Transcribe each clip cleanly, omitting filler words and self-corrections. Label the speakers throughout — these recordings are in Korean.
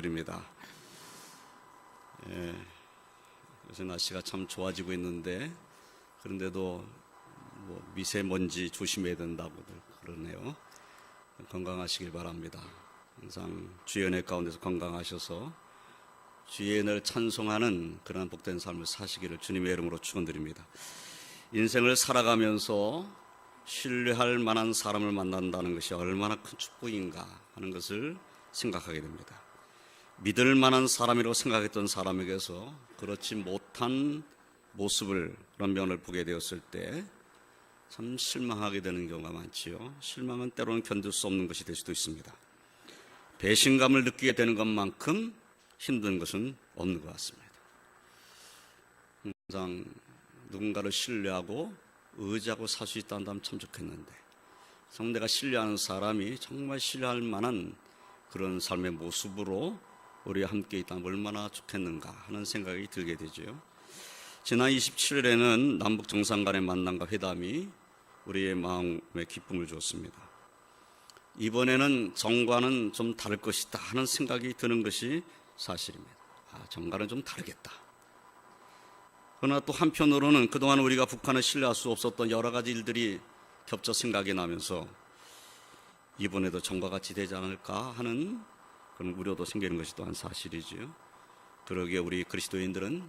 Speaker 1: 축원드립니다. 요새 날씨가 참 좋아지고 있는데 그런데도 미세먼지 조심해야 된다고들 그러네요. 건강하시길 바랍니다. 항상 주의 은혜 가운데서 건강하셔서 주의 은혜를 찬송하는 그런 복된 삶을 사시기를 주님의 이름으로 축원드립니다. 인생을 살아가면서 신뢰할 만한 사람을 만난다는 것이 얼마나 큰 축복인가 하는 것을 생각하게 됩니다. 믿을 만한 사람이라고 생각했던 사람에게서 그렇지 못한 모습을, 그런 면을 보게 되었을 때 참 실망하게 되는 경우가 많지요. 실망은 때로는 견딜 수 없는 것이 될 수도 있습니다. 배신감을 느끼게 되는 것만큼 힘든 것은 없는 것 같습니다. 항상 누군가를 신뢰하고 의지하고 살 수 있다면 참 좋겠는데, 정말 내가 신뢰하는 사람이 정말 신뢰할 만한 그런 삶의 모습으로 우리와 함께 있다면 얼마나 좋겠는가 하는 생각이 들게 되죠. 지난 27일에는 남북 정상 간의 만남과 회담이 우리의 마음에 기쁨을 주었습니다. 이번에는 정과는 좀 다를 것이다 하는 생각이 드는 것이 사실입니다. 정과는 좀 다르겠다. 그러나 또 한편으로는 그동안 우리가 북한을 신뢰할 수 없었던 여러 가지 일들이 겹쳐 생각이 나면서 이번에도 정과 같이 되지 않을까 하는 그런 우려도 생기는 것이 또한 사실이지요. 그러기에 우리 그리스도인들은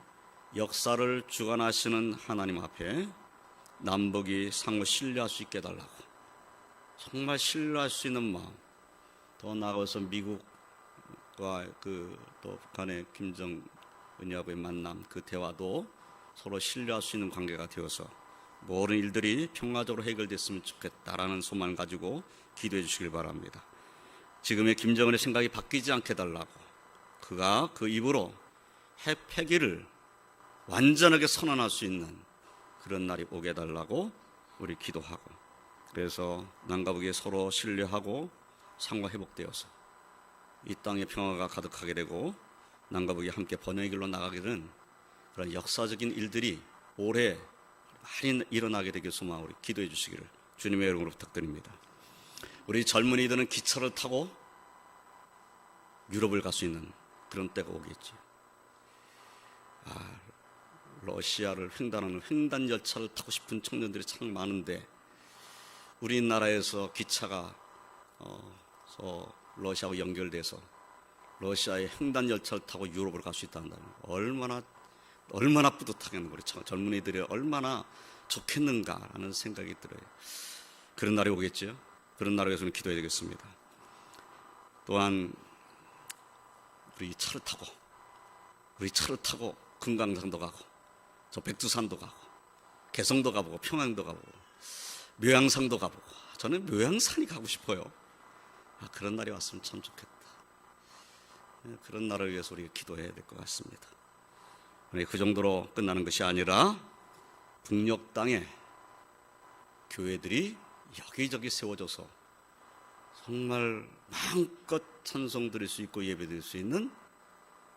Speaker 1: 역사를 주관하시는 하나님 앞에 남북이 상호 신뢰할 수 있게 해달라고, 정말 신뢰할 수 있는 마음, 더 나아가서 미국과 또 북한의 김정은하고의 만남, 그 대화도 서로 신뢰할 수 있는 관계가 되어서 모든 일들이 평화적으로 해결됐으면 좋겠다라는 소망을 가지고 기도해 주시길 바랍니다. 지금의 김정은의 생각이 바뀌지 않게 해달라고, 그가 그 입으로 핵 폐기를 완전하게 선언할 수 있는 그런 날이 오게 해달라고 우리 기도하고, 그래서 남과 북이 서로 신뢰하고 상호 회복되어서 이 땅에 평화가 가득하게 되고 남과 북이 함께 번영의 길로 나가게 되는 그런 역사적인 일들이 올해 많이 일어나게 되길 소망하고 우리 기도해 주시기를 주님의 이름으로 부탁드립니다. 우리 젊은이들은 기차를 타고 유럽을 갈 수 있는 그런 때가 오겠지. 러시아를 횡단하는 횡단 열차를 타고 싶은 청년들이 참 많은데, 우리나라에서 기차가 러시아하고 연결돼서 러시아의 횡단 열차를 타고 유럽을 갈 수 있다는 얼마나 뿌듯하겠는 거예요. 젊은이들이 얼마나 좋겠는가 하는 생각이 들어요. 그런 날이 오겠죠. 그런 날을 위해서는 기도해야 되겠습니다. 또한 우리 차를 타고 금강산도 가고 저 백두산도 가고 개성도 가보고 평양도 가보고 묘양산도 가보고, 저는 묘양산이 가고 싶어요. 그런 날이 왔으면 참 좋겠다. 그런 날을 위해서 우리가 기도해야 될 것 같습니다. 그 정도로 끝나는 것이 아니라 북녘 땅에 교회들이 여기저기 세워져서 정말 마음껏 찬송 드릴 수 있고 예배 드릴 수 있는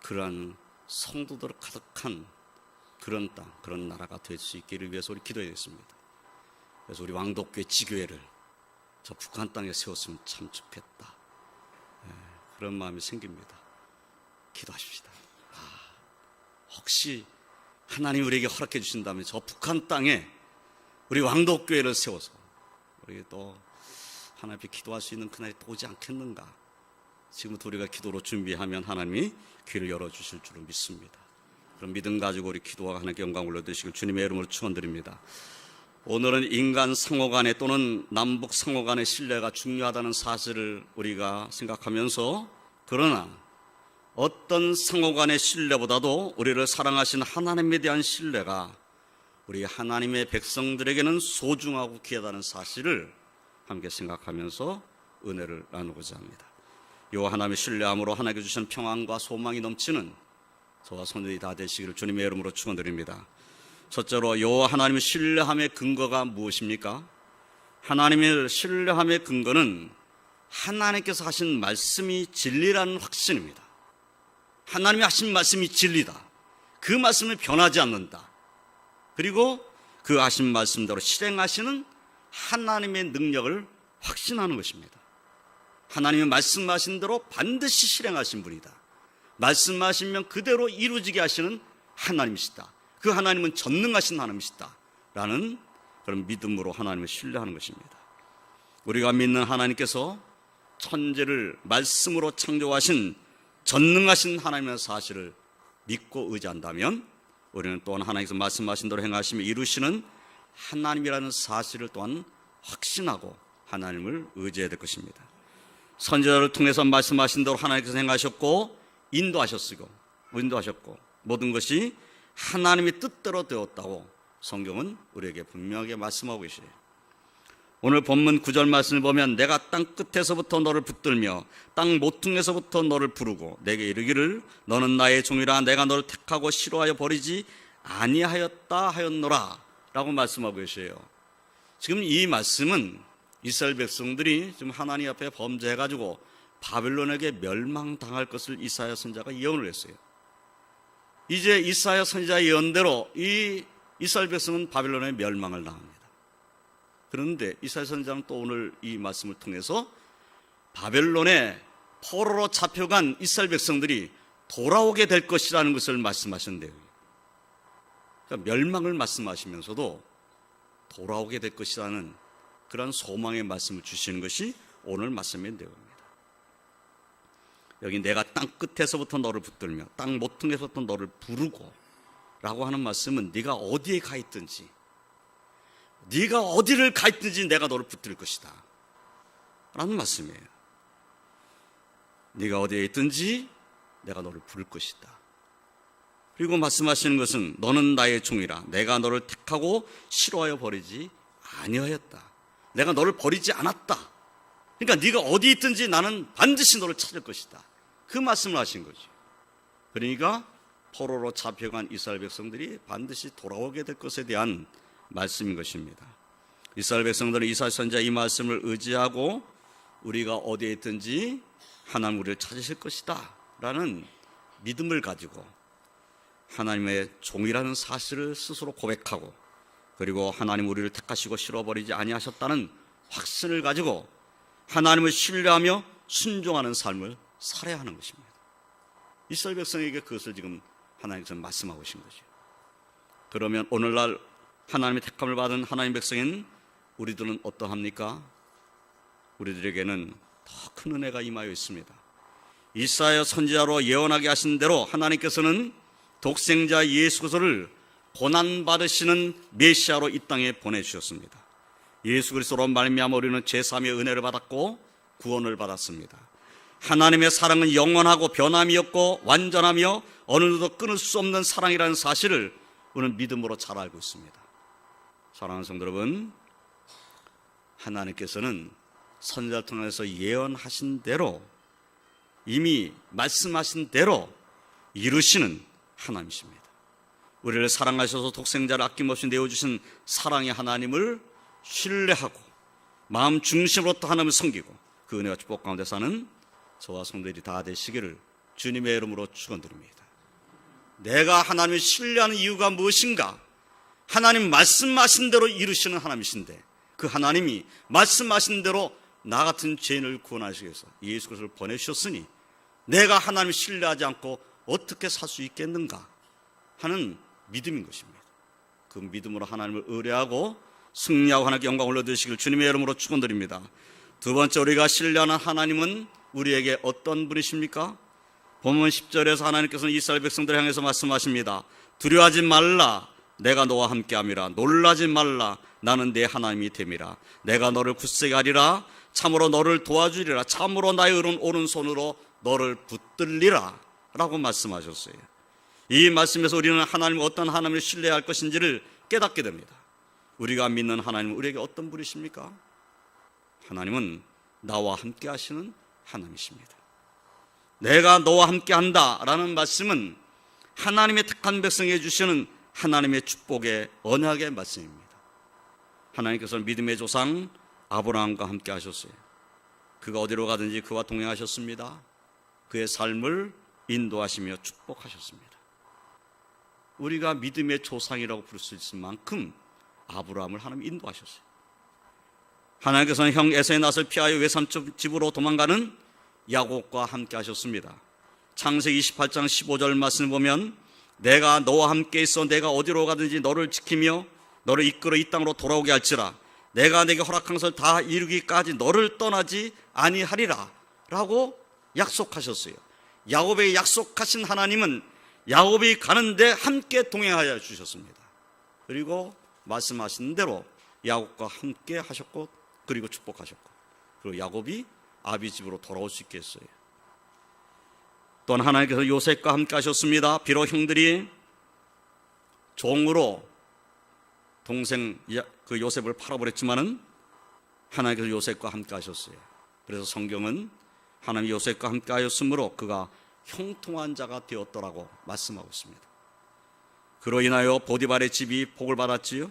Speaker 1: 그러한 성도들 가득한 그런 땅, 그런 나라가 될 수 있기를 위해서 우리 기도해야겠습니다. 그래서 우리 왕독교회 지교회를 저 북한 땅에 세웠으면 참 좋겠다. 그런 마음이 생깁니다. 기도하십시다. 혹시 하나님 우리에게 허락해 주신다면 저 북한 땅에 우리 왕독교회를 세워서 우리 또 하나님 앞에 기도할 수 있는 그날이 또 오지 않겠는가. 지금부터 우리가 기도로 준비하면 하나님이 귀를 열어주실 줄을 믿습니다. 그럼 믿음 가지고 우리 기도와 하나님께 영광 올려드리시길 주님의 이름으로 축원드립니다. 오늘은 인간 상호 간에 또는 남북 상호 간의 신뢰가 중요하다는 사실을 우리가 생각하면서, 그러나 어떤 상호 간의 신뢰보다도 우리를 사랑하신 하나님에 대한 신뢰가 우리 하나님의 백성들에게는 소중하고 귀하다는 사실을 함께 생각하면서 은혜를 나누고자 합니다. 요 하나님의 신뢰함으로 하나님께 주신 평안과 소망이 넘치는 저와 손들이 다 되시기를 주님의 이름으로 축원드립니다. 첫째로 요 하나님의 신뢰함의 근거가 무엇입니까? 하나님의 신뢰함의 근거는 하나님께서 하신 말씀이 진리라는 확신입니다. 하나님이 하신 말씀이 진리다. 그 말씀이 변하지 않는다. 그리고 그 하신 말씀대로 실행하시는 하나님의 능력을 확신하는 것입니다. 하나님의 말씀하신 대로 반드시 실행하신 분이다. 말씀하시면 그대로 이루어지게 하시는 하나님이시다. 그 하나님은 전능하신 하나님이시다 라는 그런 믿음으로 하나님을 신뢰하는 것입니다. 우리가 믿는 하나님께서 천지를 말씀으로 창조하신 전능하신 하나님의 사실을 믿고 의지한다면 우리는 또한 하나님께서 말씀하신 대로 행하시며 이루시는 하나님이라는 사실을 또한 확신하고 하나님을 의지해야 될 것입니다. 선지자를 통해서 말씀하신 대로 하나님께서 행하셨고 인도하셨고 모든 것이 하나님의 뜻대로 되었다고 성경은 우리에게 분명하게 말씀하고 계시죠. 오늘 본문 9절 말씀을 보면 내가 땅 끝에서부터 너를 붙들며 땅 모퉁에서부터 너를 부르고 내게 이르기를 너는 나의 종이라 내가 너를 택하고 싫어하여 버리지 아니하였다 하였노라 라고 말씀하고 계세요. 지금 이 말씀은 이스라엘 백성들이 지금 하나님 앞에 범죄해가지고 바벨론에게 멸망당할 것을 이사야 선지자가 예언을 했어요. 이제 이사야 선지자의 예언대로 이 이스라엘 백성은 바벨론의 멸망을 당합니다. 그런데 이사야 선지자는 또 오늘 이 말씀을 통해서 바벨론에 포로로 잡혀간 이스라엘 백성들이 돌아오게 될 것이라는 것을 말씀하셨는데요. 그러니까 멸망을 말씀하시면서도 돌아오게 될 것이라는 그런 소망의 말씀을 주시는 것이 오늘 말씀의 내용입니다. 여기 내가 땅 끝에서부터 너를 붙들며 땅 모퉁에서부터 너를 부르고 라고 하는 말씀은 네가 어디에 가 있든지 네가 어디를 가 있든지 내가 너를 붙들 것이다 라는 말씀이에요. 네가 어디에 있든지 내가 너를 부를 것이다. 그리고 말씀하시는 것은 너는 나의 종이라 내가 너를 택하고 싫어하여 버리지 아니하였다. 내가 너를 버리지 않았다. 그러니까 네가 어디 있든지 나는 반드시 너를 찾을 것이다. 그 말씀을 하신 거죠. 그러니까 포로로 잡혀간 이스라엘 백성들이 반드시 돌아오게 될 것에 대한 말씀인 것입니다. 이스라엘 백성들은 이사야 선지자 이 말씀을 의지하고 우리가 어디에 있든지 하나님 우리를 찾으실 것이다 라는 믿음을 가지고 하나님의 종이라는 사실을 스스로 고백하고 그리고 하나님 우리를 택하시고 싫어버리지 아니하셨다는 확신을 가지고 하나님을 신뢰하며 순종하는 삶을 살아야 하는 것입니다. 이스라엘 백성에게 그것을 지금 하나님께서 말씀하고 계신 거죠. 그러면 오늘날 하나님의 택함을 받은 하나님 백성인 우리들은 어떠합니까? 우리들에게는 더 큰 은혜가 임하여 있습니다. 이사야 선지자로 예언하게 하신 대로 하나님께서는 독생자 예수 그리스도를 고난받으시는 메시아로 이 땅에 보내주셨습니다. 예수 그리스도로 말미암아 우리는 제3의 은혜를 받았고 구원을 받았습니다. 하나님의 사랑은 영원하고 변함이 없고 완전하며 어느 누구도 끊을 수 없는 사랑이라는 사실을 우리는 믿음으로 잘 알고 있습니다. 사랑하는 성도 여러분, 하나님께서는 선지자를 통해서 예언하신 대로 이미 말씀하신 대로 이루시는 하나님이십니다. 우리를 사랑하셔서 독생자를 아낌없이 내어주신 사랑의 하나님을 신뢰하고 마음 중심으로부터 하나님을 섬기고 그 은혜와 축복 가운데 사는 저와 성도들이 다 되시기를 주님의 이름으로 축원드립니다. 내가 하나님을 신뢰하는 이유가 무엇인가? 하나님 말씀하신 대로 이루시는 하나님이신데 그 하나님이 말씀하신 대로 나 같은 죄인을 구원하시기 위해서 예수 그리스도를 보내주셨으니 내가 하나님을 신뢰하지 않고 어떻게 살 수 있겠는가 하는 믿음인 것입니다. 그 믿음으로 하나님을 의뢰하고 승리하고 하나님께 영광을 올려드리시길 주님의 이름으로 축원드립니다. 두 번째, 우리가 신뢰하는 하나님은 우리에게 어떤 분이십니까? 본문 10절에서 하나님께서는 이스라엘 백성들을 향해서 말씀하십니다. 두려워하지 말라, 내가 너와 함께함이라. 놀라지 말라, 나는 내 하나님이 됨이라. 내가 너를 굳세게 하리라. 참으로 너를 도와주리라. 참으로 나의 오른손으로 너를 붙들리라 라고 말씀하셨어요. 이 말씀에서 우리는 하나님을 어떤 하나님을 신뢰할 것인지를 깨닫게 됩니다. 우리가 믿는 하나님은 우리에게 어떤 분이십니까? 하나님은 나와 함께 하시는 하나님이십니다. 내가 너와 함께 한다 라는 말씀은 하나님의 택한 백성에게 주시는 하나님의 축복의 언약의 말씀입니다. 하나님께서는 믿음의 조상 아브라함과 함께 하셨어요. 그가 어디로 가든지 그와 동행하셨습니다. 그의 삶을 인도하시며 축복하셨습니다. 우리가 믿음의 조상이라고 부를 수 있을 만큼 아브라함을 하나님 인도하셨어요. 하나님께서는 형 에사의 낯을 피하여 외삼촌 집으로 도망가는 야곱과 함께 하셨습니다. 창세기 28장 15절 말씀을 보면 내가 너와 함께 있어 내가 어디로 가든지 너를 지키며 너를 이끌어 이 땅으로 돌아오게 할지라 내가 내게 허락한 것을 다 이루기까지 너를 떠나지 아니하리라 라고 약속하셨어요. 야곱에게 약속하신 하나님은 야곱이 가는데 함께 동행하여 주셨습니다. 그리고 말씀하신 대로 야곱과 함께 하셨고 그리고 축복하셨고 그리고 야곱이 아비 집으로 돌아올 수 있게 했어요. 또한 하나님께서 요셉과 함께 하셨습니다. 비록 형들이 종으로 동생 그 요셉을 팔아버렸지만은 하나님께서 요셉과 함께 하셨어요. 그래서 성경은 하나님이 요셉과 함께 하였으므로 그가 형통한 자가 되었더라고 말씀하고 있습니다. 그로 인하여 보디발의 집이 복을 받았지요.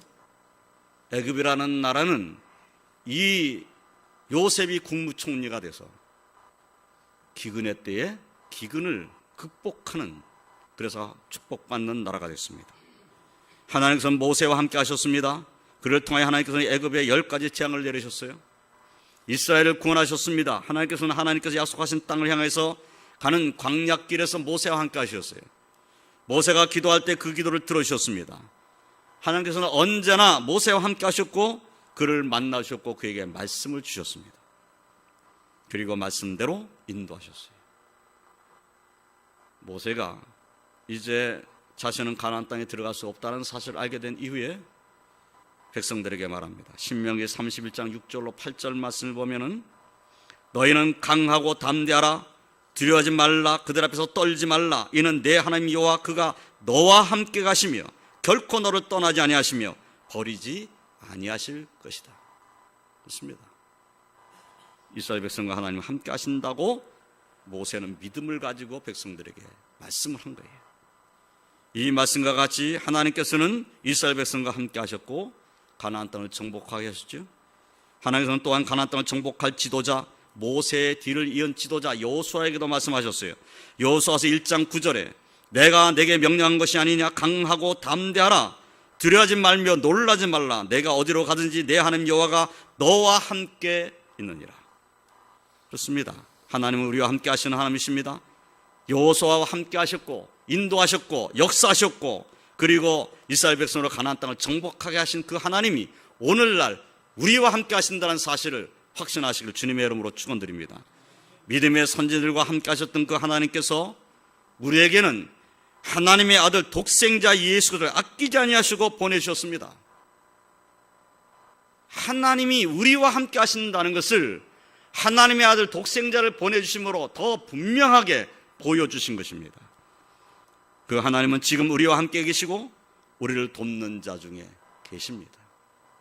Speaker 1: 애굽이라는 나라는 이 요셉이 국무총리가 돼서 기근의 때에 기근을 극복하는 그래서 축복받는 나라가 됐습니다. 하나님께서는 모세와 함께 하셨습니다. 그를 통하여 하나님께서는 애굽에 10가지 재앙을 내리셨어요. 이스라엘을 구원하셨습니다. 하나님께서 약속하신 땅을 향해서 가는 광야길에서 모세와 함께 하셨어요. 모세가 기도할 때 그 기도를 들어주셨습니다. 하나님께서는 언제나 모세와 함께 하셨고 그를 만나셨고 그에게 말씀을 주셨습니다. 그리고 말씀대로 인도하셨어요. 모세가 이제 자신은 가나안 땅에 들어갈 수 없다는 사실을 알게 된 이후에 백성들에게 말합니다. 신명기 31장 6절로 8절 말씀을 보면은 너희는 강하고 담대하라 두려워하지 말라 그들 앞에서 떨지 말라 이는 내 하나님 여호와 그가 너와 함께 가시며 결코 너를 떠나지 아니하시며 버리지 아니하실 것이다. 그렇습니다. 이스라엘 백성과 하나님 함께 하신다고 모세는 믿음을 가지고 백성들에게 말씀을 한 거예요. 이 말씀과 같이 하나님께서는 이스라엘 백성과 함께 하셨고 가나안 땅을 정복하게 하셨죠. 하나님께서는 또한 가나안 땅을 정복할 지도자 모세의 뒤를 이은 지도자 여호수아에게도 말씀하셨어요. 여호수아서 1장 9절에 내가 내게 명령한 것이 아니냐 강하고 담대하라 두려워하지 말며 놀라지 말라 내가 어디로 가든지 내 하나님 여호와가 너와 함께 있느니라. 그렇습니다. 하나님은 우리와 함께 하시는 하나님이십니다. 여호수아와 함께 하셨고 인도하셨고 역사하셨고 그리고 이스라엘 백성으로 가나안 땅을 정복하게 하신 그 하나님이 오늘날 우리와 함께 하신다는 사실을 확신하시길 주님의 이름으로 축원드립니다. 믿음의 선지들과 함께 하셨던 그 하나님께서 우리에게는 하나님의 아들 독생자 예수 그리스도를 아끼지 아니하시고 보내주셨습니다. 하나님이 우리와 함께 하신다는 것을 하나님의 아들 독생자를 보내주심으로 더 분명하게 보여주신 것입니다. 그 하나님은 지금 우리와 함께 계시고 우리를 돕는 자 중에 계십니다.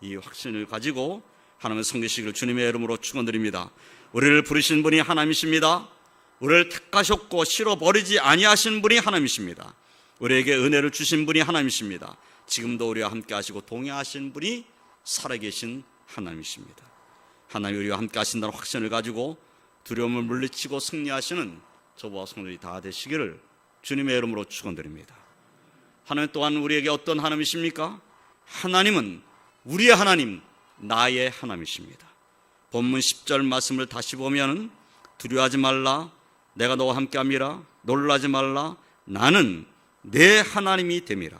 Speaker 1: 이 확신을 가지고 하나님을 섬기시기를 주님의 이름으로 축원드립니다. 우리를 부르신 분이 하나님이십니다. 우리를 택하셨고 실어버리지 아니하신 분이 하나님이십니다. 우리에게 은혜를 주신 분이 하나님이십니다. 지금도 우리와 함께 하시고 동행하신 분이 살아계신 하나님이십니다. 하나님이 우리와 함께 하신다는 확신을 가지고 두려움을 물리치고 승리하시는 저와 성도들이 다 되시기를 주님의 이름으로 축원드립니다. 하나님 또한 우리에게 어떤 하나님이십니까? 하나님은 우리의 하나님, 나의 하나님이십니다. 본문 10절 말씀을 다시 보면 두려워하지 말라 내가 너와 함께함이라 놀라지 말라 나는 내 하나님이 됨이라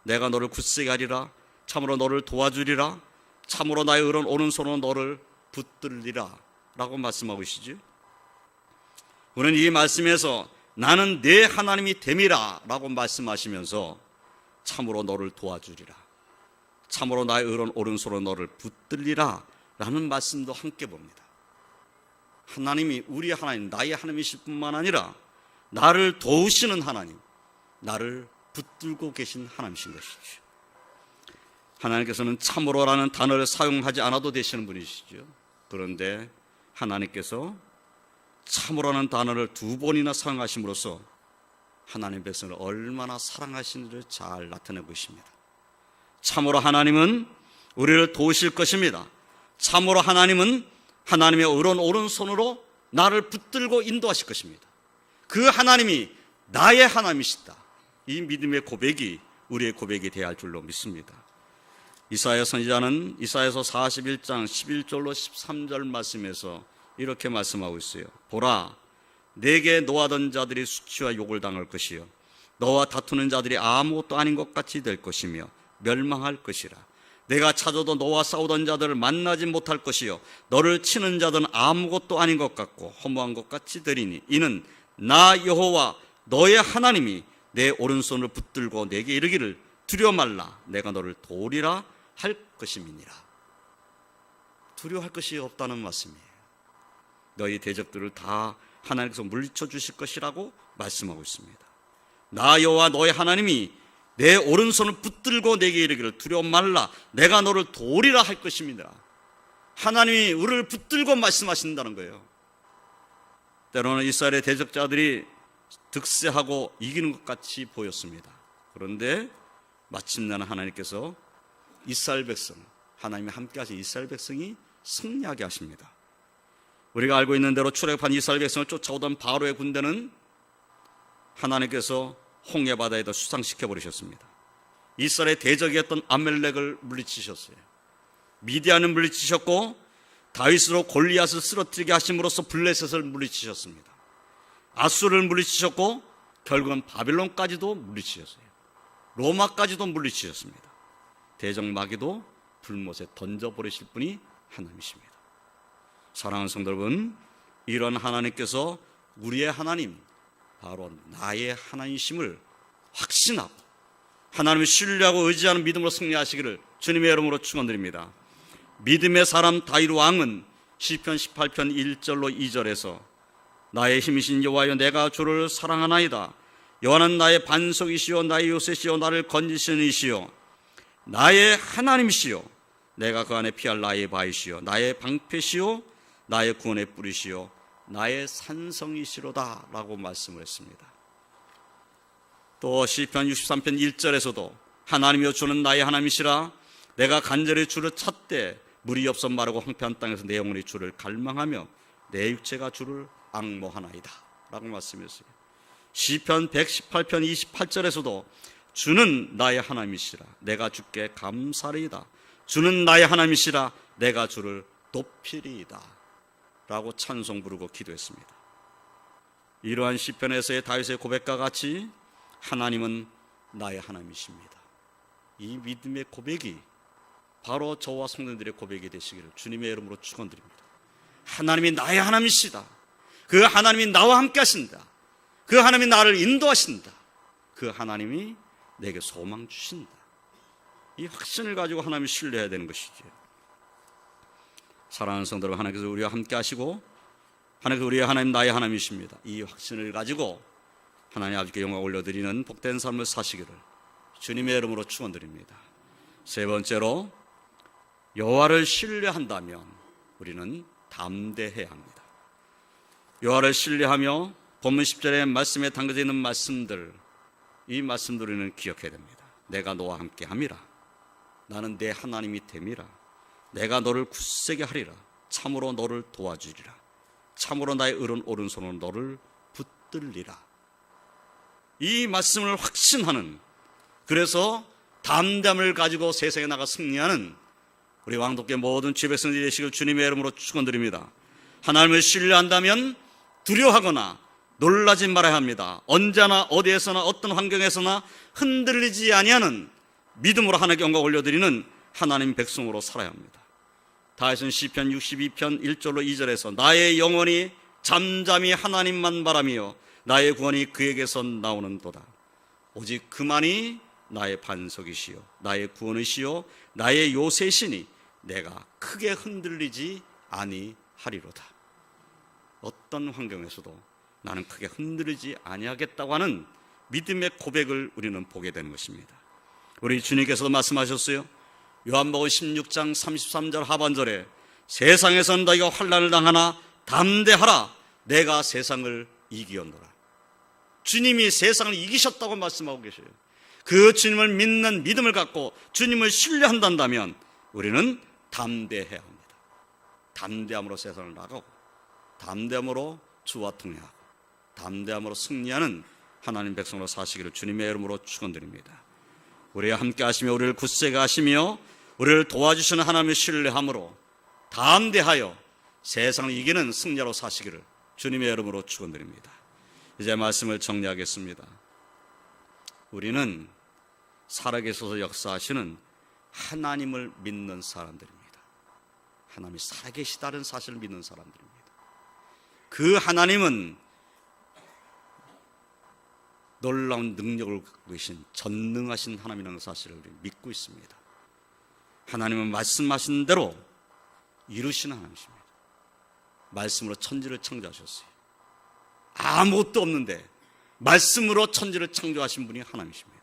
Speaker 1: 내가 너를 굳세게 하리라 참으로 너를 도와주리라 참으로 나의 의로운 오른손으로 너를 붙들리라 라고 말씀하고 계시죠. 우리는 이 말씀에서 나는 내 하나님이 됨이라 라고 말씀하시면서 참으로 너를 도와주리라 참으로 나의 의로운 오른손으로 너를 붙들리라 라는 말씀도 함께 봅니다. 하나님이 우리의 하나님 나의 하나님이실 뿐만 아니라 나를 도우시는 하나님 나를 붙들고 계신 하나님이신 것이죠. 하나님께서는 참으로라는 단어를 사용하지 않아도 되시는 분이시죠. 그런데 하나님께서 참으로라는 단어를 2번이나 사용하심으로써 하나님 백성을 얼마나 사랑하시는지를 잘 나타내고 있습니다. 참으로 하나님은 우리를 도우실 것입니다. 참으로 하나님은 하나님의 의로운 오른손으로 나를 붙들고 인도하실 것입니다. 그 하나님이 나의 하나님이시다. 이 믿음의 고백이 우리의 고백이 되어야 할 줄로 믿습니다. 이사야 선지자는 이사야서 41장 11절로 13절 말씀에서 이렇게 말씀하고 있어요. 보라, 내게 노하던 자들이 수치와 욕을 당할 것이요 너와 다투는 자들이 아무것도 아닌 것 같이 될 것이며 멸망할 것이라. 내가 찾아도 너와 싸우던 자들을 만나지 못할 것이요 너를 치는 자들은 아무것도 아닌 것 같고 허무한 것 같이 되리니 이는 나 여호와 너의 하나님이 내 오른손을 붙들고 내게 이르기를 두려워 말라 내가 너를 도우리라 할 것임이니라. 두려워할 것이 없다는 말씀이에요. 너희 대적들을 다 하나님께서 물리쳐 주실 것이라고 말씀하고 있습니다. 나 여호와 너의 하나님이 내 오른손을 붙들고 내게 이르기를 두려워 말라 내가 너를 도우리라 할 것입니다. 하나님이 우리를 붙들고 말씀하신다는 거예요. 때로는 이스라엘의 대적자들이 득세하고 이기는 것 같이 보였습니다. 그런데 마침내는 하나님께서 이스라엘 백성, 하나님이 함께 하신 이스라엘 백성이 승리하게 하십니다. 우리가 알고 있는 대로 출애굽한 이스라엘 백성을 쫓아오던 바로의 군대는 하나님께서 홍해 바다에다 수상시켜 버리셨습니다. 이스라엘의 대적이었던 아멜렉을 물리치셨어요. 미디안을 물리치셨고 다윗으로 골리앗을 쓰러뜨리게 하심으로써 블레셋을 물리치셨습니다. 아수를 물리치셨고 결국은 바빌론까지도 물리치셨어요. 로마까지도 물리치셨습니다. 대적 마귀도 불못에 던져버리실 분이 하나님이십니다. 사랑하는 성도 여러분, 이런 하나님께서 우리의 하나님, 바로 나의 하나님이심을 확신하고 하나님을 신뢰하고 의지하는 믿음으로 승리하시기를 주님의 이름으로 축원드립니다. 믿음의 사람 다윗 왕은 시편 18편 1절로 2절에서 나의 힘이신 여호와여 내가 주를 사랑하나이다. 여호와는 나의 반석이시요 나의 요새시요 나를 건지시는 이시요 나의 하나님이시요 내가 그 안에 피할 나의 바위시요 나의 방패시요 나의 구원의 뿌리시요 나의 산성이시로다 라고 말씀을 했습니다. 또 시편 63편 1절에서도 하나님이여 주는 나의 하나님이시라 내가 간절히 주를 찾되 물이 없어 마르고 황폐한 땅에서 내 영혼이 주를 갈망하며 내 육체가 주를 앙모하나이다 라고 말씀했어요. 시편 118편 28절에서도 주는 나의 하나님이시라 내가 주께 감사리이다. 주는 나의 하나님이시라 내가 주를 높이리이다 라고 찬송 부르고 기도했습니다. 이러한 시편에서의 다윗의 고백과 같이 하나님은 나의 하나님이십니다. 이 믿음의 고백이 바로 저와 성도들의 고백이 되시기를 주님의 이름으로 축원드립니다. 하나님이 나의 하나님이시다. 그 하나님이 나와 함께 하신다. 그 하나님이 나를 인도하신다. 그 하나님이 내게 소망 주신다. 이 확신을 가지고 하나님을 신뢰해야 되는 것이죠. 사랑하는 성도 여러분, 하나님께서 우리와 함께 하시고 하나님께서 우리의 하나님 나의 하나님이십니다. 이 확신을 가지고 하나님 아버지께 영광 올려드리는 복된 삶을 사시기를 주님의 이름으로 축원드립니다. 세 번째로 여호와를 신뢰한다면 우리는 담대해야 합니다. 여호와를 신뢰하며 본문 10절의 말씀에 담겨져 있는 말씀들, 이 말씀들을 우리는 기억해야 됩니다. 내가 너와 함께 함이라. 나는 내 하나님이 됨이라. 내가 너를 굳세게 하리라. 참으로 너를 도와주리라. 참으로 나의 의로운 오른손으로 너를 붙들리라. 이 말씀을 확신하는, 그래서 담담을 가지고 세상에 나가 승리하는 우리 왕독계 모든 주의 백성들이 되시길 주님의 이름으로 축원드립니다. 하나님을 신뢰한다면 두려워하거나 놀라지 말아야 합니다. 언제나 어디에서나 어떤 환경에서나 흔들리지 아니하는 믿음으로 하나님께 영광 올려드리는 하나님 백성으로 살아야 합니다. 다윗은 시편 62편 1절로 2절에서 나의 영혼이 잠잠히 하나님만 바라며 나의 구원이 그에게서 나오는도다. 오직 그만이 나의 반석이시요 나의 구원이시요 나의 요새시니 내가 크게 흔들리지 아니하리로다. 어떤 환경에서도 나는 크게 흔들리지 아니하겠다고 하는 믿음의 고백을 우리는 보게 되는 것입니다. 우리 주님께서도 말씀하셨어요. 요한복음 16장 33절 하반절에 세상에서는 너희가 환난을 당하나 담대하라 내가 세상을 이기었노라. 주님이 세상을 이기셨다고 말씀하고 계셔요. 그 주님을 믿는 믿음을 갖고 주님을 신뢰한다면 우리는 담대해야 합니다. 담대함으로 세상을 나가고 담대함으로 주와 통해하고 담대함으로 승리하는 하나님 백성으로 사시기를 주님의 이름으로 축원드립니다. 우리와 함께 하시며 우리를 굳세게 하시며 우리를 도와주시는 하나님을 신뢰함으로 담대하여 세상을 이기는 승자로 사시기를 주님의 이름으로 축원드립니다. 이제 말씀을 정리하겠습니다. 우리는 살아계셔서 역사하시는 하나님을 믿는 사람들입니다. 하나님이 살아계시다는 사실을 믿는 사람들입니다. 그 하나님은 놀라운 능력을 갖고 계신 전능하신 하나님이라는 사실을 우리 믿고 있습니다. 하나님은 말씀하신 대로 이루시는 하나님이십니다. 말씀으로 천지를 창조하셨어요. 아무것도 없는데 말씀으로 천지를 창조하신 분이 하나님이십니다.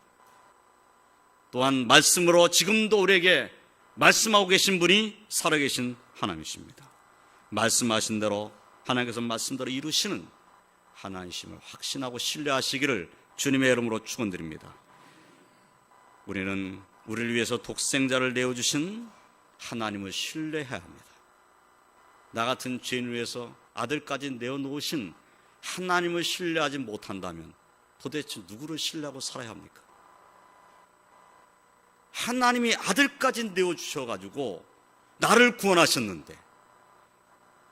Speaker 1: 또한 말씀으로 지금도 우리에게 말씀하고 계신 분이 살아계신 하나님이십니다. 말씀하신 대로 하나님께서 말씀대로 이루시는 하나님이심을 확신하고 신뢰하시기를 주님의 이름으로 축원드립니다. 우리는 우리를 위해서 독생자를 내어주신 하나님을 신뢰해야 합니다. 나 같은 죄인을 위해서 아들까지 내어놓으신 하나님을 신뢰하지 못한다면 도대체 누구를 신뢰하고 살아야 합니까? 하나님이 아들까지 내어주셔가지고 나를 구원하셨는데,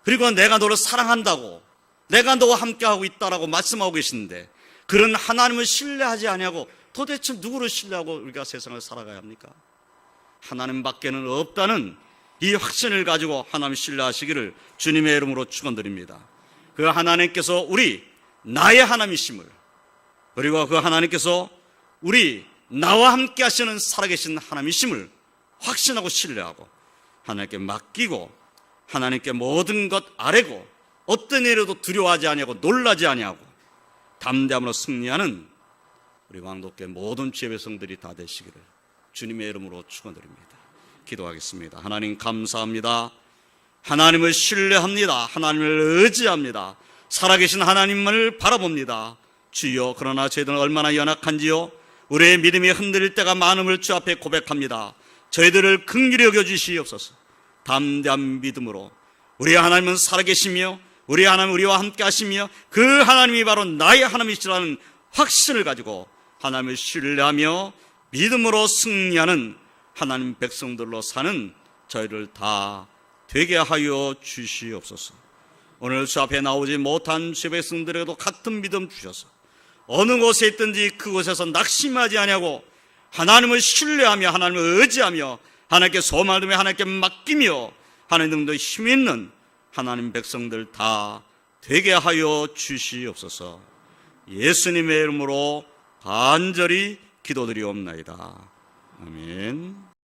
Speaker 1: 그리고 내가 너를 사랑한다고, 내가 너와 함께하고 있다라고 말씀하고 계시는데, 그런 하나님을 신뢰하지 아니하고 도대체 누구를 신뢰하고 우리가 세상을 살아가야 합니까? 하나님 밖에는 없다는 이 확신을 가지고 하나님 신뢰하시기를 주님의 이름으로 축원드립니다. 그 하나님께서 나의 하나님이심을, 그리고 그 하나님께서 나와 함께 하시는 살아계신 하나님이심을 확신하고 신뢰하고 하나님께 맡기고 하나님께 모든 것 아뢰고 어떤 일에도 두려워하지 아니하고 놀라지 아니하고 담대함으로 승리하는 우리 왕독교회 모든 주의 백성들이 다 되시기를 주님의 이름으로 축원드립니다. 기도하겠습니다. 하나님 감사합니다. 하나님을 신뢰합니다. 하나님을 의지합니다. 살아계신 하나님을 바라봅니다. 주여, 그러나 저희들은 얼마나 연약한지요, 우리의 믿음이 흔들릴 때가 많음을 주 앞에 고백합니다. 저희들을 긍휼히 여겨주시옵소서. 담대한 믿음으로 우리 하나님은 살아계시며 우리 하나님 우리와 함께 하시며 그 하나님이 바로 나의 하나님이시라는 확신을 가지고 하나님을 신뢰하며 믿음으로 승리하는 하나님 백성들로 사는 저희를 다 되게 하여 주시옵소서. 오늘 주 앞에 나오지 못한 주 백성들에게도 같은 믿음 주셔서 어느 곳에 있든지 그곳에서 낙심하지 아니하고 하나님을 신뢰하며 하나님을 의지하며 하나님께 소망하며 하나님께 맡기며 하나님 등도 힘 있는 하나님 백성들 다 되게 하여 주시옵소서. 예수님의 이름으로 간절히 기도드리옵나이다. 아멘.